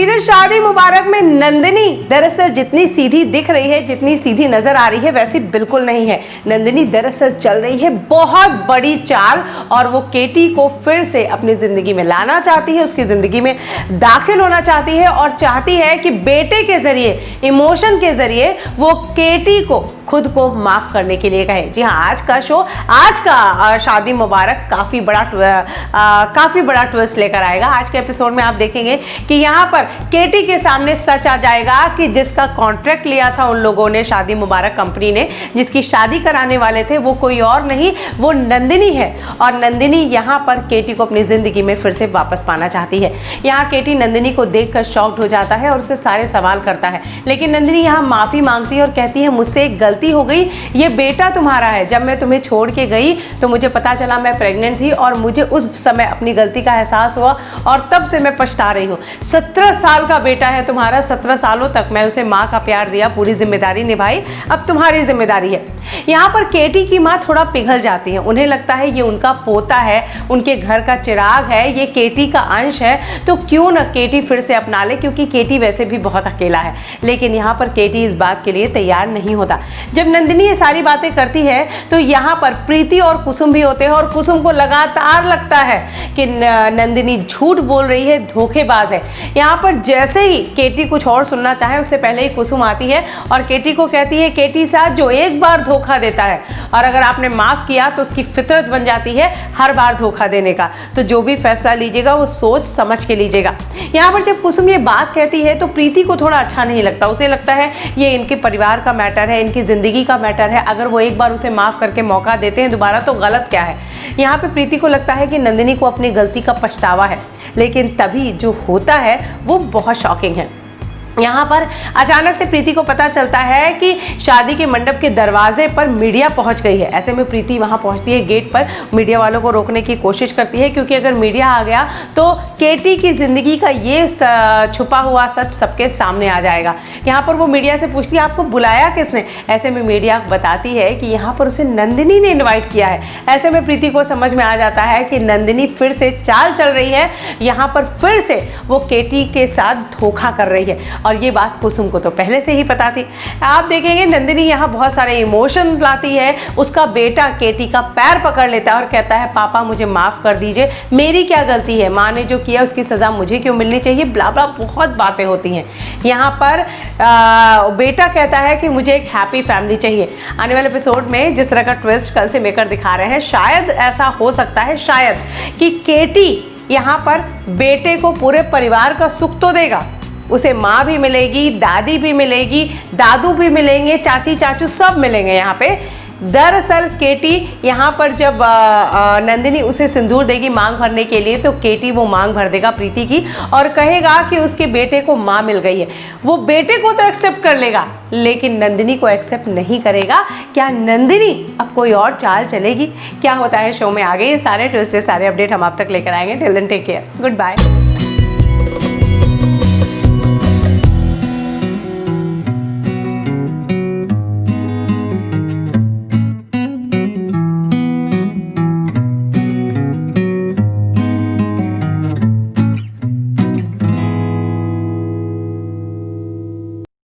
Serial शादी मुबारक में नंदिनी दरअसल जितनी सीधी दिख रही है, जितनी सीधी नजर आ रही है, वैसी बिल्कुल नहीं है। नंदिनी दरअसल चल रही है बहुत बड़ी चाल और वो केटी को फिर से अपनी जिंदगी में लाना चाहती है, उसकी जिंदगी में दाखिल होना चाहती है और चाहती है कि बेटे के जरिए, इमोशन के जरिए वो केटी को खुद को माफ करने के लिए कहे। जी हाँ, आज का शो, आज का शादी मुबारक काफी बड़ा ट्विस्ट लेकर आएगा। आज के एपिसोड में आप देखेंगे कि यहाँ पर केटी के सामने सच आ जाएगा कि जिसका कॉन्ट्रैक्ट लिया था उन लोगों ने, शादी मुबारक कंपनी ने, जिसकी शादी कराने वाले थे, वो कोई और नहीं, वो नंदिनी है। और नंदिनी यहाँ पर केटी को अपनी जिंदगी में फिर से वापस पाना चाहती है। यहाँ केटी नंदिनी को देखकर शॉक्ड हो जाता है और उससे सारे सवाल करता है, लेकिन नंदिनी यहाँ माफी मांगती है और कहती है मुझसे एक गलती हो गई, ये बेटा तुम्हारा है। जब मैं तुम्हें छोड़ के गई तो मुझे पता चला मैं प्रेग्नेंट थी और मुझे उस समय अपनी गलती का एहसास हुआ और तब से मैं पछता रही हूँ। 17 साल का बेटा है तुम्हारा, 17 सालों तक मैं उसे माँ का प्यार दिया, पूरी जिम्मेदारी निभाई, अब तुम्हारी जिम्मेदारी है। यहाँ पर केटी की माँ थोड़ा पिघल जाती है, उन्हें लगता है ये उनका पोता है, उनके घर का चिराग है, ये केटी का अंश है, तो क्यों ना केटी फिर से अपना ले, क्योंकि केटी वैसे भी बहुत अकेला है। लेकिन यहाँ पर केटी इस बात के लिए तैयार नहीं होता। जब नंदिनी ये सारी बातें करती है तो यहाँ पर प्रीति और कुसुम भी होते हैं और कुसुम को लगातार लगता है कि नंदिनी झूठ बोल रही है, धोखेबाज है। यहाँ पर जैसे ही केटी कुछ और सुनना चाहे उससे पहले ही कुसुम आती है और केटी को कहती है, केटी साथ जो एक बार धोखा देता है और अगर आपने माफ किया तो उसकी फितरत बन जाती है हर बार धोखा देने का, तो जो भी फैसला लीजिएगा वो सोच समझ के लीजिएगा। यहाँ पर जब कुसुम ये बात कहती है तो प्रीति को थोड़ा अच्छा नहीं लगता, उसे लगता है ये इनके परिवार का मैटर है, इनकी जिंदगी का मैटर है, अगर वो एक बार उसे माफ करके मौका देते हैं दोबारा तो गलत क्या है। यहाँ पे प्रीति को लगता है कि नंदिनी को अपनी गलती का पछतावा है, लेकिन तभी जो होता है वो बहुत शॉकिंग है। यहाँ पर अचानक से प्रीति को पता चलता है कि शादी के मंडप के दरवाजे पर मीडिया पहुँच गई है। ऐसे में प्रीति वहाँ पहुँचती है, गेट पर मीडिया वालों को रोकने की कोशिश करती है, क्योंकि अगर मीडिया आ गया तो केटी की ज़िंदगी का ये छुपा हुआ सच सबके सामने आ जाएगा। यहाँ पर वो मीडिया से पूछती है आपको बुलाया किसने। ऐसे में मीडिया बताती है कि यहाँ पर उसे नंदिनी ने इन्वाइट किया है। ऐसे में प्रीति को समझ में आ जाता है कि नंदिनी फिर से चाल चल रही है, यहाँ पर फिर से वो केटी के साथ धोखा कर रही है और ये बात कुसुम को तो पहले से ही पता थी। आप देखेंगे नंदिनी यहाँ बहुत सारे इमोशन लाती है। उसका बेटा केटी का पैर पकड़ लेता है और कहता है पापा मुझे माफ़ कर दीजिए, मेरी क्या गलती है, माँ ने जो किया उसकी सज़ा मुझे क्यों मिलनी चाहिए, ब्ला ब्ला बहुत बातें होती हैं। यहाँ पर बेटा कहता है कि मुझे एक हैप्पी फैमिली चाहिए। आने वाले एपिसोड में जिस तरह का ट्विस्ट कल से मेकर दिखा रहे हैं, शायद ऐसा हो सकता है, शायद कि केटी यहाँ पर बेटे को पूरे परिवार का सुख तो देगा, उसे माँ भी मिलेगी, दादी भी मिलेगी, दादू भी मिलेंगे, चाची चाचू सब मिलेंगे यहाँ पे। दरअसल केटी यहाँ पर जब नंदिनी उसे सिंदूर देगी मांग भरने के लिए, तो केटी वो मांग भर देगा प्रीति की और कहेगा कि उसके बेटे को माँ मिल गई है। वो बेटे को तो एक्सेप्ट कर लेगा, लेकिन नंदिनी को एक्सेप्ट नहीं करेगा। क्या नंदिनी अब कोई और चाल चलेगी? क्या होता है शो में आगे, ये सारे ट्विस्ट, सारे अपडेट हम आप तक लेकर आएंगे। Till then take care, good bye.